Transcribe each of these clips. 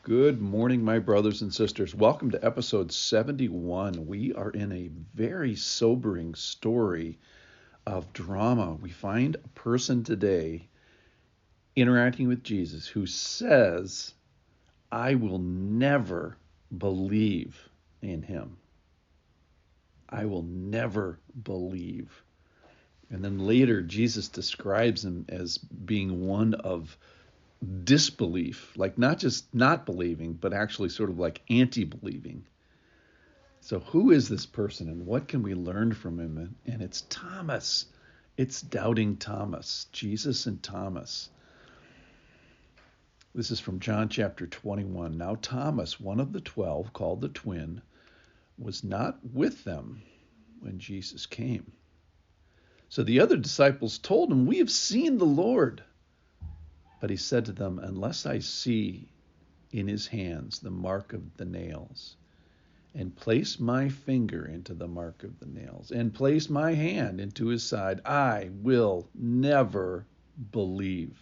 Good morning, my brothers and sisters. Welcome to episode 71. We are in a very sobering story of drama. We find a person today interacting with Jesus who says, I will never believe in him. I will never believe. And then later, Jesus describes him as being one of disbelief, like not just not believing, but actually sort of like anti-believing. So who is this person and what can we learn from him? And it's Thomas. It's doubting Thomas, Jesus and Thomas. This is from John chapter 21. Now Thomas, one of the 12, called the twin, was not with them when Jesus came. So the other disciples told him, we have seen the Lord. But he said to them, unless I see in his hands the mark of the nails, and place my finger into the mark of the nails, and place my hand into his side, I will never believe.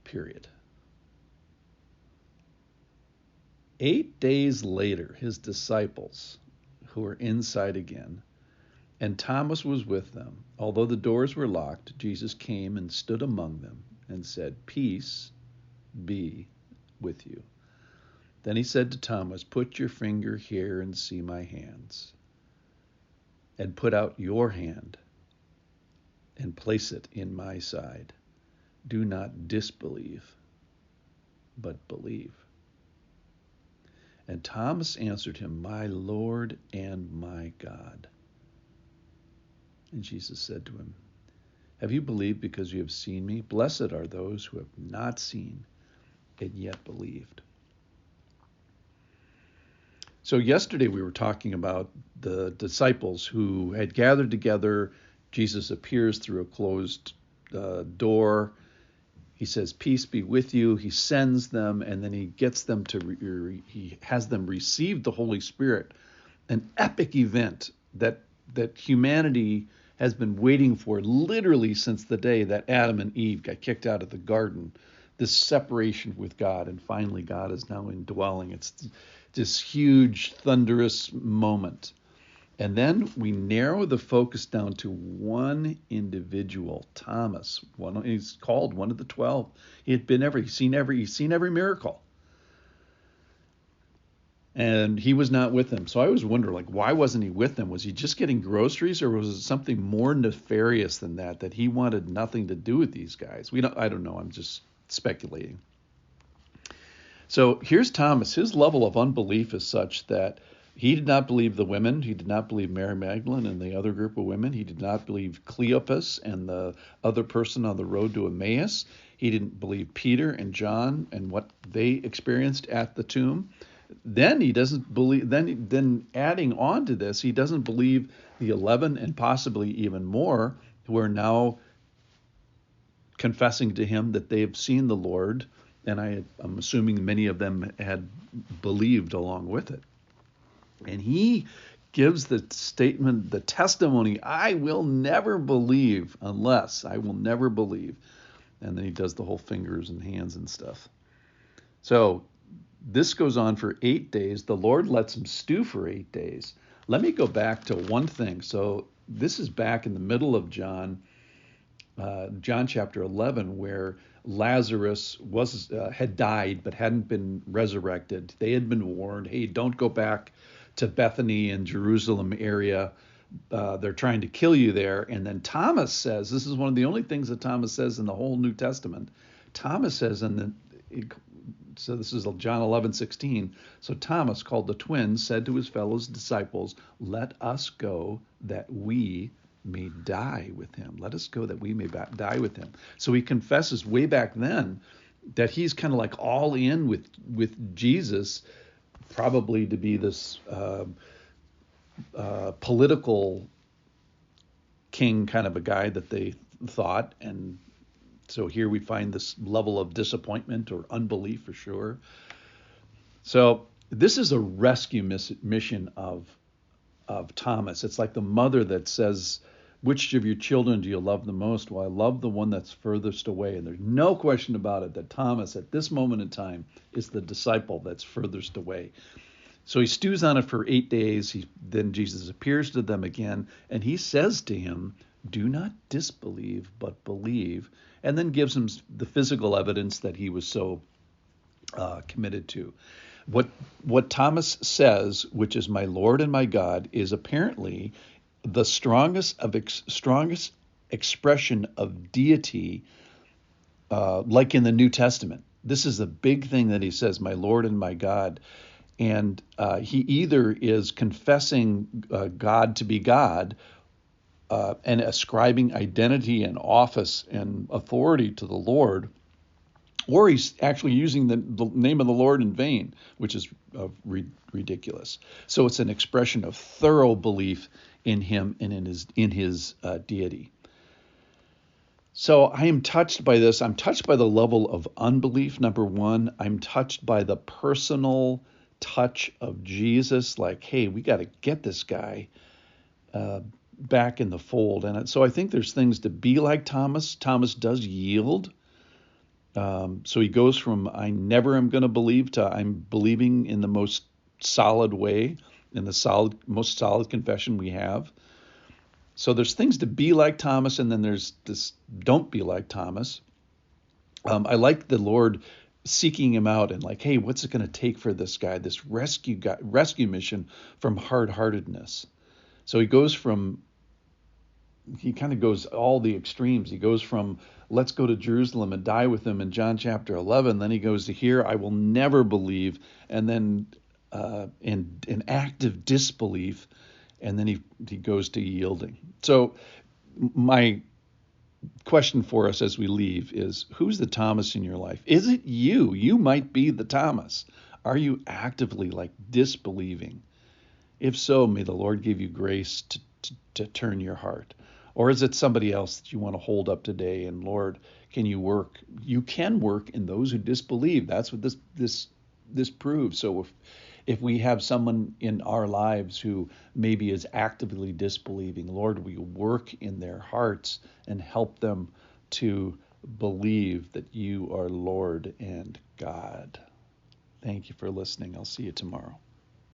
Period. 8 days later, his disciples, who were inside again, and Thomas was with them. Although the doors were locked, Jesus came and stood among them and said, peace be with you. Then he said to Thomas, put your finger here and see my hands, and put out your hand and place it in my side. Do not disbelieve, but believe. And Thomas answered him, my Lord and my God. And Jesus said to him, have you believed because you have seen me? Blessed are those who have not seen and yet believed. So yesterday we were talking about the disciples who had gathered together. Jesus appears through a closed door. He says, peace be with you. He sends them, and then he gets them he has them receive the Holy Spirit, an epic event that humanity has been waiting for literally since the day that Adam and Eve got kicked out of the garden, this separation with God, and finally God is now indwelling. It's this huge, thunderous moment. And then we narrow the focus down to one individual, Thomas. He's called one of the 12. He's seen every miracle. And he was not with them. So I always wonder, why wasn't he with them? Was he just getting groceries, or was it something more nefarious than that he wanted nothing to do with these guys? I don't know. I'm just speculating. So here's Thomas. His level of unbelief is such that he did not believe the women. He did not believe Mary Magdalene and the other group of women. He did not believe Cleopas and the other person on the road to Emmaus. He didn't believe Peter and John and what they experienced at the tomb. Then he doesn't believe. Then adding on to this, he doesn't believe the 11 and possibly even more who are now confessing to him that they have seen the Lord. And I'm assuming many of them had believed along with it. And he gives the statement, the testimony, I will never believe unless I will never believe. And then he does the whole fingers and hands and stuff. So this goes on for 8 days. The Lord lets him stew for 8 days. Let me go back to one thing. So this is back in the middle of John chapter 11, where Lazarus had died but hadn't been resurrected. They had been warned, hey, don't go back to Bethany and Jerusalem area. They're trying to kill you there. And then Thomas says, this is one of the only things that Thomas says in the whole New Testament. Thomas says, so this is John 11:16. So Thomas, called the twin, said to his fellow disciples, let us go that we may die with him. Let us go that we may die with him. So he confesses way back then that he's kind of like all in with Jesus, probably to be this political king kind of a guy that they thought. And so here we find this level of disappointment or unbelief for sure. So this is a rescue mission of Thomas. It's like the mother that says, which of your children do you love the most? Well, I love the one that's furthest away. And there's no question about it that Thomas, at this moment in time, is the disciple that's furthest away. So he stews on it for 8 days. Then Jesus appears to them again, and he says to him, do not disbelieve, but believe, and then gives him the physical evidence that he was so committed to. What Thomas says, which is my Lord and my God, is apparently the strongest expression of deity, like in the New Testament. This is the big thing that he says, my Lord and my God. And he either is confessing God to be God and ascribing identity and office and authority to the Lord, or he's actually using the name of the Lord in vain, which is ridiculous. So it's an expression of thorough belief in him and in his deity. So I am touched by this. I'm touched by the level of unbelief, number one. I'm touched by the personal touch of Jesus, like, hey, we got to get this guy back in the fold. And so I think there's things to be like Thomas. Thomas does yield. So he goes from I never am going to believe to I'm believing in the most solid way, in the most solid confession we have. So there's things to be like Thomas, and then there's this don't be like Thomas. I like the Lord seeking him out and like, hey, what's it going to take for this guy, this rescue mission from hard-heartedness? So he kind of goes all the extremes. He goes from let's go to Jerusalem and die with him in John chapter 11. Then he goes to here, I will never believe. And then in active disbelief. And then he goes to yielding. So my question for us as we leave is, who's the Thomas in your life? Is it you? You might be the Thomas. Are you actively like disbelieving? If so, may the Lord give you grace to turn your heart. Or is it somebody else that you want to hold up today? And Lord, can you work? You can work in those who disbelieve. That's what this proves. So if we have someone in our lives who maybe is actively disbelieving, Lord, we work in their hearts and help them to believe that you are Lord and God. Thank you for listening. I'll see you tomorrow.